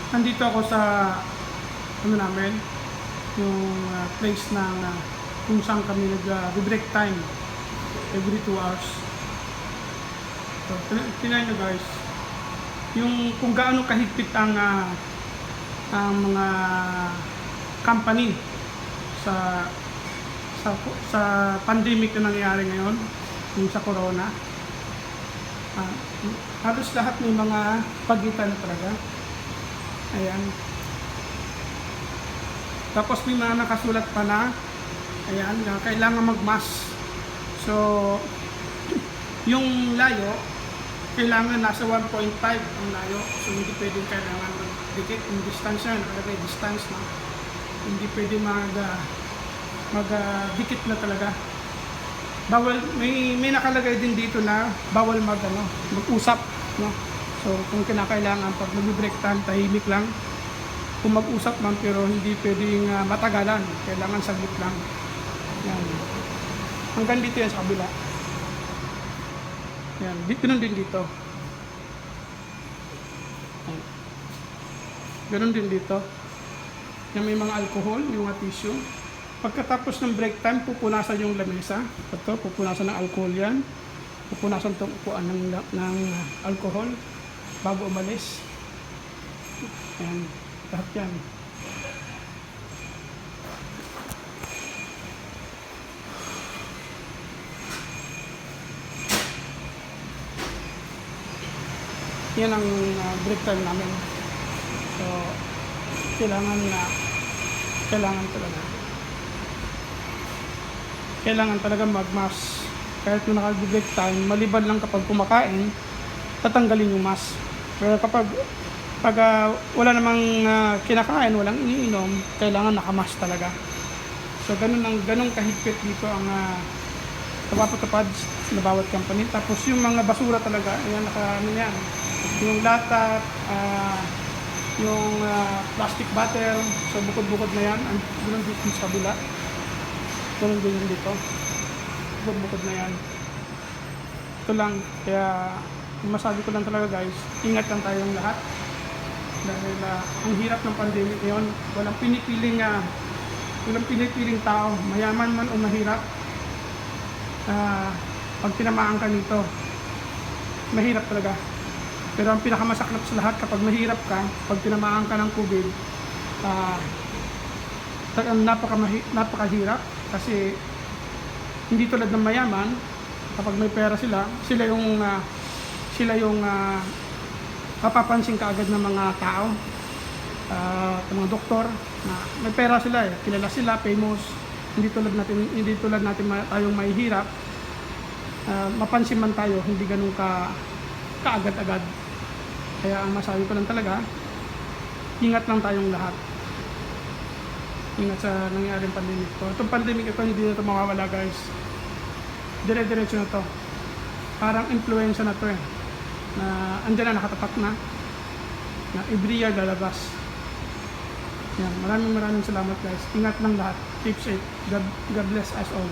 Nandito ako sa ano namin, yung place ng kung saan kami nag-break time every 2 hours. So, tingnan nyo guys, yung kung gaano kahigpit ang mga company sa sa pandemic na nangyayari ngayon, yung sa corona. Halos lahat may mga pagitan talaga. Ayan. Tapos may mga nakasulat pa na, ayan, na kailangan mag-mask. So, yung layo, kailangan nasa 1.5 ang layo. So, hindi pwedeng kailangan mag-dikit. Yung distance yan, nakalagay distance na. Hindi pwede mag-dikit na talaga. Bawal, may nakalagay din dito na bawal mag-usap. No? So, kung kinakailangan, pag mag-break time, tahimik lang. Kung mag-usap man, pero hindi pwedeng matagalan. Kailangan saglit lang. Yan. Hanggang dito yan sa kabila. Yan. Ganun din dito. Ganun din dito. Yan, may mga alcohol, may mga tissue. Pagkatapos ng break time, pupunasan yung lamesa. Ito, pupunasan ng alcohol yan. Pupunasan itong upuan ng alcohol bago umalis. Yan. Lahat yan. Yan ang break time namin. So, kailangan talaga mag-mask. Kahit yung naka-break time, maliban lang kapag kumakain, tatanggalin yung mask. Pero kapag wala namang kinakain, walang iniinom, kailangan naka-mask talaga. So ganun kahigpit dito ang napapatupad na bawat company. Tapos yung mga basura talaga, ayan, yan. Yung lata, yung plastic bottle, so bukod-bukod na yan. Ganun dito sa kabila. Ganun din dito. Bukod-bukod na yan. Ito lang. Kaya masabi ko lang talaga guys, ingat lang tayong lahat. Dahil ang hirap ng pandemic ngayon, walang pinipiling tao, mayaman man o mahirap. Pag tinamaan ka nito, mahirap talaga. Pero ang pinakamasaklap sa lahat, kapag mahirap ka, pag tinamaan ka ng COVID, napakahirap. Kasi hindi tulad ng mayaman, kapag may pera sila yung mapapansin kaagad ng mga tao, ng mga doktor, na may pera sila kilala sila, famous. Hindi tulad natin tayong mahihirap, mapansin man tayo, hindi ganun kaagad-agad. Kaya ang masabi ko lang talaga, ingat lang tayong lahat. Ingat sa nangyaring pandemic ko. Itong pandemic ito, hindi na ito mawawala guys. Dire-diretso na to. Parang influenza na to na andyan na, nakatapat na every year lalabas. Yan, maraming salamat guys. Ingat lang lahat. Keep safe. God bless us all.